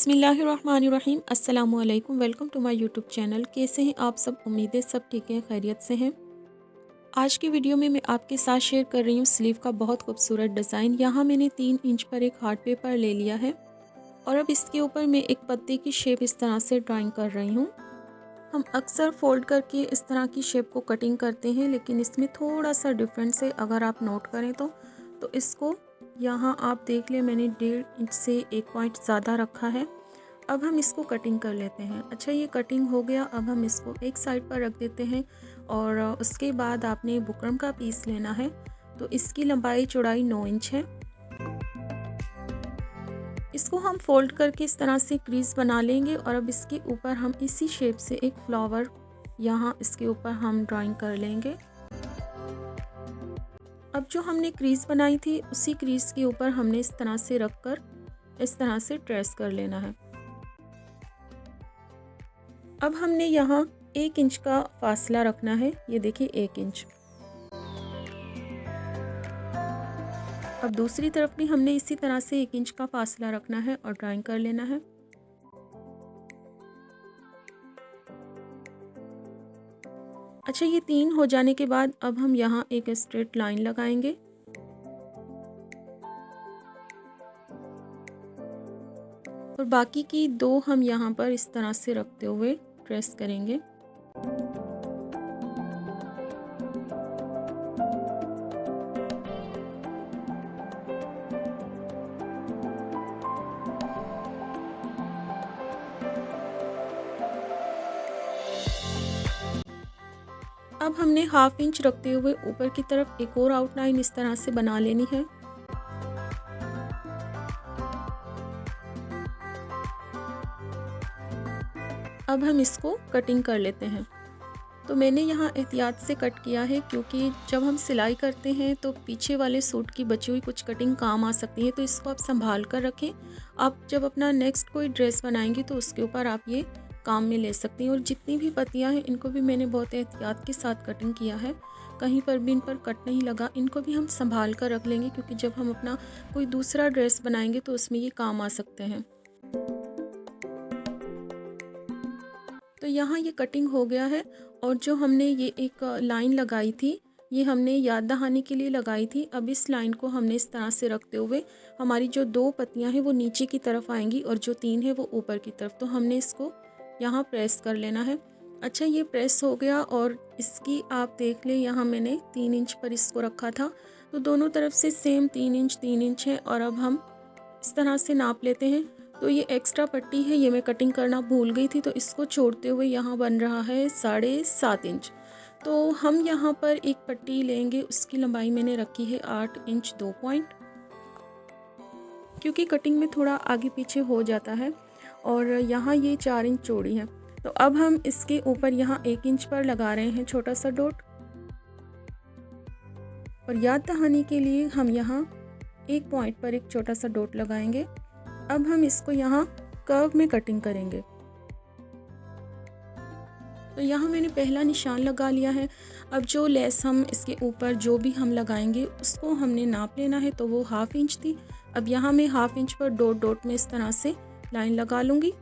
बिस्मिल्लाहिर्रहमानिर्रहीम। अस्सलामुअलैकुम। Welcome to my YouTube channel. कैसे हैं आप सब? उम्मीदें सब ठीक हैं, खैरियत से हैं। आज की वीडियो में मैं आपके साथ शेयर कर रही हूँ स्लीव का बहुत खूबसूरत डिज़ाइन। यहाँ मैंने 3 इंच पर एक हार्ट पेपर ले लिया है और अब इसके ऊपर मैं एक पत्ते की शेप इस तरह से ड्राइंग कर रही हूँ। हम अक्सर फोल्ड करके इस तरह की शेप को कटिंग करते हैं, लेकिन इसमें थोड़ा सा डिफरेंस है। अगर आप नोट करें तो इसको यहाँ आप देख लें, मैंने 1.5 इंच से 1 पॉइंट ज़्यादा रखा है। अब हम इसको कटिंग कर लेते हैं। अच्छा, ये कटिंग हो गया। अब हम इसको एक साइड पर रख देते हैं और उसके बाद आपने बुकरम का पीस लेना है। तो इसकी लंबाई चौड़ाई 9 इंच है। इसको हम फोल्ड करके इस तरह से क्रीज बना लेंगे और अब इसके ऊपर हम इसी शेप से एक फ्लावर यहाँ इसके ऊपर हम ड्राइंग कर लेंगे। अब जो हमने क्रीज बनाई थी उसी क्रीज के ऊपर हमने इस तरह से रखकर इस तरह से ट्रेस कर लेना है। अब हमने यहाँ 1 इंच का फासला रखना है। ये देखिए 1 इंच। अब दूसरी तरफ भी हमने इसी तरह से 1 इंच का फासला रखना है और ड्राइंग कर लेना है। अच्छा, ये 3 हो जाने के बाद अब हम यहाँ एक स्ट्रेट लाइन लगाएंगे। और बाकी की 2 हम यहाँ पर इस तरह से रखते हुए ट्रेस करेंगे। अब हमने 1/2 इंच रखते हुए ऊपर की तरफ एक और आउटलाइन इस तरह से बना लेनी है। अब हम इसको कटिंग कर लेते हैं। तो मैंने यहाँ एहतियात से कट किया है, क्योंकि जब हम सिलाई करते हैं तो पीछे वाले सूट की बची हुई कुछ कटिंग काम आ सकती है। तो इसको आप संभाल कर रखें। आप जब अपना नेक्स्ट कोई ड्रेस बनाएंगे तो उसके ऊपर आप ये काम में ले सकती हैं। और जितनी भी पत्तियाँ हैं इनको भी मैंने बहुत एहतियात के साथ कटिंग किया है। कहीं पर भी इन पर कट नहीं लगा। इनको भी हम संभाल कर रख लेंगे, क्योंकि जब हम अपना कोई दूसरा ड्रेस बनाएंगे तो उसमें ये काम आ सकते हैं। तो यहाँ ये कटिंग हो गया है। और जो हमने ये एक लाइन लगाई थी, ये हमने याद दहानी के लिए लगाई थी। अब इस लाइन को हमने इस तरह से रखते हुए हमारी जो 2 पत्तियाँ हैं वो नीचे की तरफ आएंगी और जो 3 है वो ऊपर की तरफ। तो हमने इसको यहाँ प्रेस कर लेना है। अच्छा, ये प्रेस हो गया और इसकी आप देख लें, यहाँ मैंने 3 इंच पर इसको रखा था। तो दोनों तरफ से सेम 3 इंच है। और अब हम इस तरह से नाप लेते हैं। तो ये एक्स्ट्रा पट्टी है, ये मैं कटिंग करना भूल गई थी। तो इसको छोड़ते हुए यहाँ बन रहा है 7.5 इंच। तो हम यहाँ पर एक पट्टी लेंगे, उसकी लंबाई मैंने रखी है 8 इंच 2 पॉइंट, क्योंकि कटिंग में थोड़ा आगे पीछे हो जाता है। और यहाँ ये 4 इंच चौड़ी है। तो अब हम इसके ऊपर यहाँ 1 इंच पर लगा रहे हैं छोटा सा डॉट। और याद दहानी के लिए हम यहाँ 1 पॉइंट पर एक छोटा सा डॉट लगाएंगे। अब हम इसको यहाँ कर्व में कटिंग करेंगे। तो यहाँ मैंने पहला निशान लगा लिया है। अब जो लेस हम इसके ऊपर जो भी हम लगाएंगे उसको हमने नाप लेना है। तो वो 1/2 इंच थी। अब यहाँ मैं 1/2 इंच पर डॉट डॉट में इस तरह से लाइन लगा लूँगी।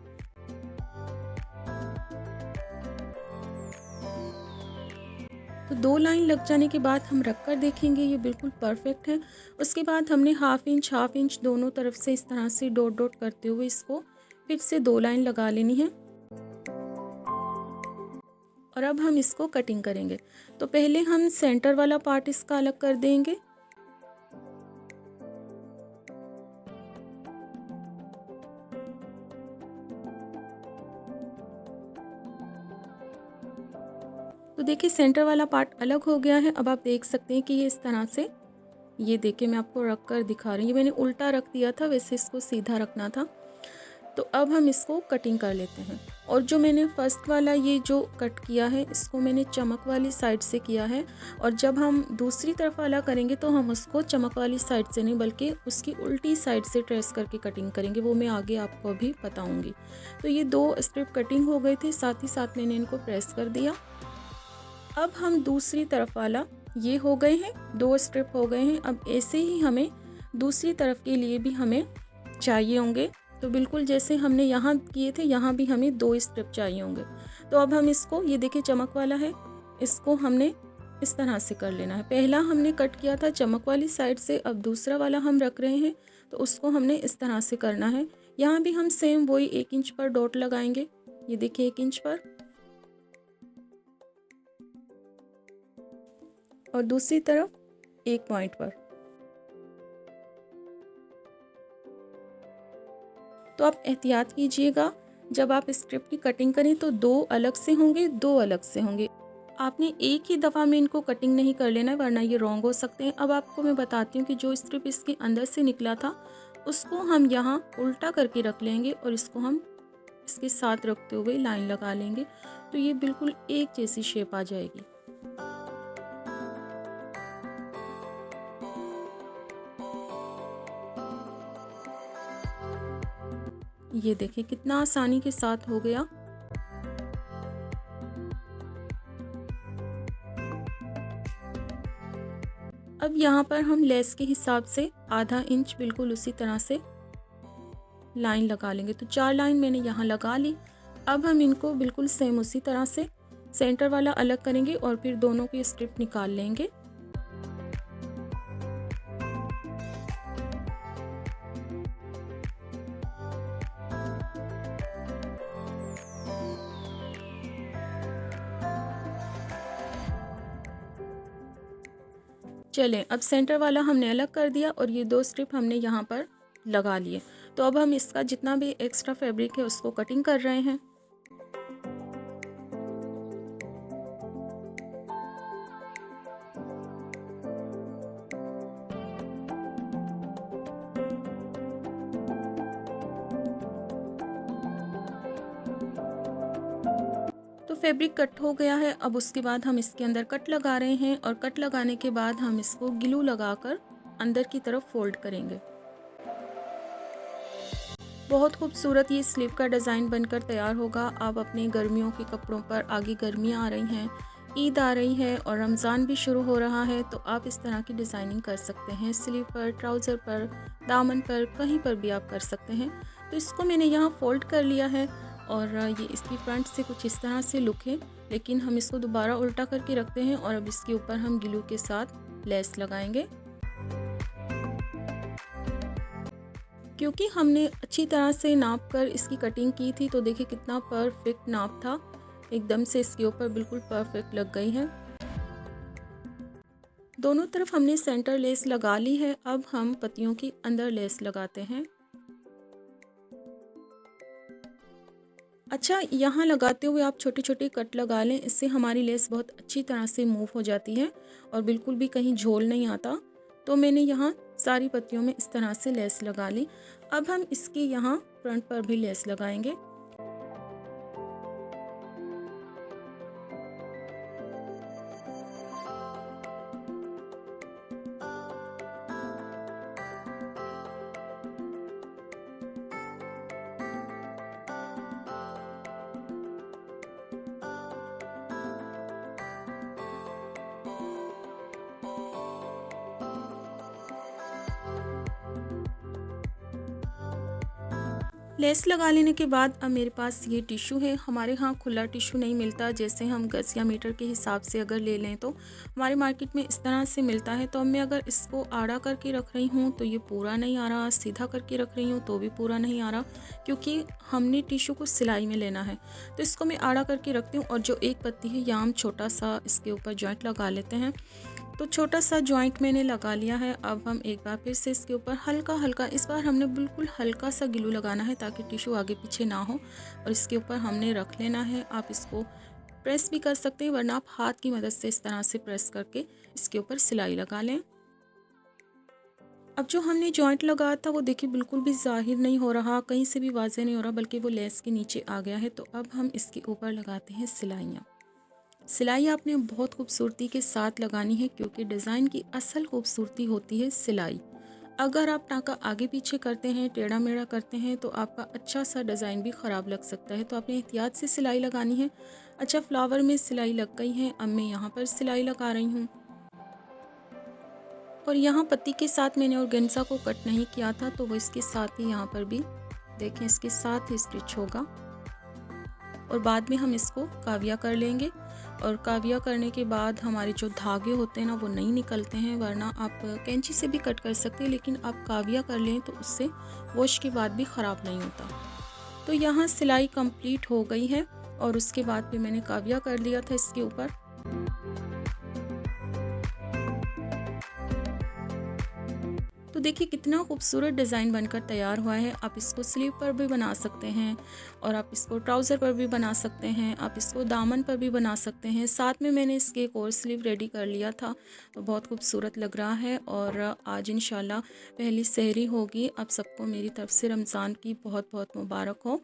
तो 2 लाइन लग जाने के बाद हम रख कर देखेंगे, ये बिल्कुल परफेक्ट है। उसके बाद हमने 1/2 इंच दोनों तरफ से इस तरह से डॉट डॉट करते हुए इसको फिर से 2 लाइन लगा लेनी है। और अब हम इसको कटिंग करेंगे। तो पहले हम सेंटर वाला पार्ट इसका अलग कर देंगे। तो देखिए सेंटर वाला पार्ट अलग हो गया है। अब आप देख सकते हैं कि ये इस तरह से, ये देखिए मैं आपको रख कर दिखा रही हूँ। ये मैंने उल्टा रख दिया था, वैसे इसको सीधा रखना था। तो अब हम इसको कटिंग कर लेते हैं। और जो मैंने फर्स्ट वाला ये जो कट किया है इसको मैंने चमक वाली साइड से किया है। और जब हम दूसरी तरफ वाला करेंगे तो हम उसको चमक वाली साइड से नहीं बल्कि उसकी उल्टी साइड से ट्रेस करके कटिंग करेंगे। वो मैं आगे आपको अभी बताऊंगी। तो ये 2 स्ट्रिप कटिंग हो गए थे, साथ ही साथ मैंने इनको प्रेस कर दिया। अब हम दूसरी तरफ वाला, ये हो गए हैं 2 स्ट्रिप हो गए हैं। अब ऐसे ही हमें दूसरी तरफ के लिए भी हमें चाहिए होंगे तो बिल्कुल जैसे हमने यहाँ किए थे, यहाँ भी हमें 2 स्ट्रिप चाहिए होंगे। तो अब हम इसको, ये देखिए चमक वाला है, इसको हमने इस तरह से कर लेना है। पहला हमने कट किया था चमक वाली साइड से, अब दूसरा वाला हम रख रहे हैं तो उसको हमने इस तरह से करना है। यहाँ भी हम सेम वही 1 इंच पर डॉट लगाएंगे, ये देखिए 1 इंच पर, और दूसरी तरफ 1 पॉइंट पर। तो आप एहतियात कीजिएगा, जब आप स्ट्रिप की कटिंग करें तो 2 अलग से होंगे, 2 अलग से होंगे। आपने एक ही दफ़ा में इनको कटिंग नहीं कर लेना है, वरना ये रॉन्ग हो सकते हैं। अब आपको मैं बताती हूँ कि जो स्ट्रिप इसके अंदर से निकला था उसको हम यहाँ उल्टा करके रख लेंगे और इसको हम इसके साथ रखते हुए लाइन लगा लेंगे, तो ये बिल्कुल एक जैसी शेप आ जाएगी। ये देखिए कितना आसानी के साथ हो गया। अब यहाँ पर हम लेस के हिसाब से आधा इंच बिल्कुल उसी तरह से लाइन लगा लेंगे। तो 4 लाइन मैंने यहाँ लगा ली। अब हम इनको बिल्कुल सेम उसी तरह से सेंटर वाला अलग करेंगे और फिर दोनों की स्ट्रिप निकाल लेंगे। चलें, अब सेंटर वाला हमने अलग कर दिया और ये 2 स्ट्रिप हमने यहाँ पर लगा लिए। तो अब हम इसका जितना भी एक्स्ट्रा फैब्रिक है उसको कटिंग कर रहे हैं। तो फैब्रिक कट हो गया है। अब उसके बाद हम इसके अंदर कट लगा रहे हैं और कट लगाने के बाद हम इसको ग्लू लगाकर अंदर की तरफ फोल्ड करेंगे। बहुत खूबसूरत ये स्लीव का डिज़ाइन बनकर तैयार होगा। आप अपने गर्मियों के कपड़ों पर, आगे गर्मियाँ आ रही हैं, ईद आ रही है और रमज़ान भी शुरू हो रहा है, तो आप इस तरह की डिज़ाइनिंग कर सकते हैं। स्लीव पर, ट्राउज़र पर, दामन पर, कहीं पर भी आप कर सकते हैं। तो इसको मैंने यहाँ फोल्ड कर लिया है और ये इसकी फ्रंट से कुछ इस तरह से लुक है, लेकिन हम इसको दोबारा उल्टा करके रखते हैं और अब इसके ऊपर हम ग्लू के साथ लेस लगाएंगे। क्योंकि हमने अच्छी तरह से नाप कर इसकी कटिंग की थी, तो देखिए कितना परफेक्ट नाप था, एकदम से इसके ऊपर बिल्कुल परफेक्ट लग गई है। दोनों तरफ हमने सेंटर लेस लगा ली है। अब हम पत्तियों की अंदर लेस लगाते हैं। अच्छा, यहाँ लगाते हुए आप छोटे छोटे कट लगा लें, इससे हमारी लेस बहुत अच्छी तरह से मूव हो जाती है और बिल्कुल भी कहीं झोल नहीं आता। तो मैंने यहाँ सारी पत्तियों में इस तरह से लेस लगा ली। अब हम इसके यहाँ फ्रंट पर भी लेस लगाएंगे। लेस लगा लेने के बाद अब मेरे पास ये टिश्यू है। हमारे यहाँ खुला टिश्यू नहीं मिलता, जैसे हम गज या मीटर के हिसाब से अगर ले लें तो हमारे मार्केट में इस तरह से मिलता है। तो अब मैं अगर इसको आड़ा करके रख रही हूँ तो ये पूरा नहीं आ रहा, सीधा करके रख रही हूँ तो भी पूरा नहीं आ रहा, क्योंकि हमने टिश्यू को सिलाई में लेना है। तो इसको मैं आड़ा करके रखती हूँ और जो एक पत्ती है यहाँ हम छोटा सा इसके ऊपर जॉइंट लगा लेते हैं। तो छोटा सा जॉइंट मैंने लगा लिया है। अब हम एक बार फिर से इसके ऊपर हल्का हल्का, इस बार हमने बिल्कुल हल्का सा ग्लू लगाना है ताकि टिश्यू आगे पीछे ना हो, और इसके ऊपर हमने रख लेना है। आप इसको प्रेस भी कर सकते हैं, वरना आप हाथ की मदद से इस तरह से प्रेस करके इसके ऊपर सिलाई लगा लें। अब जो हमने जॉइंट लगाया था वो देखिए बिल्कुल भी ज़ाहिर नहीं हो रहा, कहीं से भी वाज़ेह नहीं हो रहा, बल्कि वो लेस के नीचे आ गया है। तो अब हम इसके ऊपर लगाते हैं सिलाइयाँ। सिलाई आपने बहुत खूबसूरती के साथ लगानी है, क्योंकि डिज़ाइन की असल खूबसूरती होती है सिलाई। अगर आप टाँका आगे पीछे करते हैं, टेढ़ा मेढ़ा करते हैं, तो आपका अच्छा सा डिज़ाइन भी ख़राब लग सकता है। तो आपने एहतियात से सिलाई लगानी है। अच्छा, फ्लावर में सिलाई लग गई है, अब मैं यहाँ पर सिलाई लगा रही हूँ। और यहाँ पत्ती के साथ मैंने ऑर्गेन्जा को कट नहीं किया था, तो वो इसके साथ ही यहाँ पर भी देखें इसके साथ ही स्टिच होगा और बाद में हम इसको काविया कर लेंगे। और काविया करने के बाद हमारे जो धागे होते हैं ना वो नहीं निकलते हैं, वरना आप कैंची से भी कट कर सकते हैं, लेकिन आप काविया कर लें तो उससे वॉश के बाद भी ख़राब नहीं होता। तो यहाँ सिलाई कंप्लीट हो गई है और उसके बाद फिर मैंने काविया कर लिया था इसके ऊपर। तो देखिए कितना खूबसूरत डिज़ाइन बनकर तैयार हुआ है। आप इसको स्लीव पर भी बना सकते हैं और आप इसको ट्राउज़र पर भी बना सकते हैं, आप इसको दामन पर भी बना सकते हैं। साथ में मैंने इसके एक और स्लीव रेडी कर लिया था, तो बहुत खूबसूरत लग रहा है। और आज इंशाल्लाह पहली सहरी होगी। आप सबको मेरी तरफ से रमज़ान की बहुत बहुत मुबारक हो।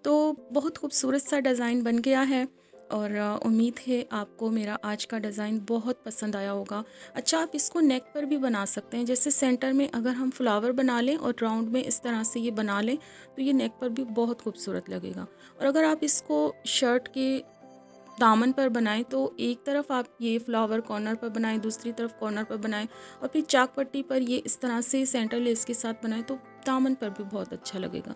तो बहुत खूबसूरत सा डिज़ाइन बन गया है और उम्मीद है आपको मेरा आज का डिज़ाइन बहुत पसंद आया होगा। अच्छा, आप इसको नेक पर भी बना सकते हैं। जैसे सेंटर में अगर हम फ्लावर बना लें और राउंड में इस तरह से ये बना लें तो ये नेक पर भी बहुत खूबसूरत लगेगा। और अगर आप इसको शर्ट के दामन पर बनाएं तो एक तरफ आप ये फ्लावर कॉर्नर पर बनाएं, दूसरी तरफ कॉर्नर पर बनाएं और फिर चाक पट्टी पर ये इस तरह से सेंटर लेस के साथ बनाएं तो दामन पर भी बहुत अच्छा लगेगा।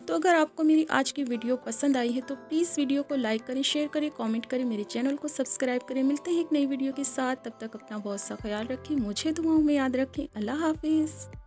तो अगर आपको मेरी आज की वीडियो पसंद आई है तो प्लीज़ वीडियो को लाइक करें, शेयर करें, कमेंट करें, मेरे चैनल को सब्सक्राइब करें। मिलते हैं एक नई वीडियो के साथ, तब तक अपना बहुत सा ख्याल रखें, मुझे दुआओं में याद रखें। अल्लाह हाफिज़।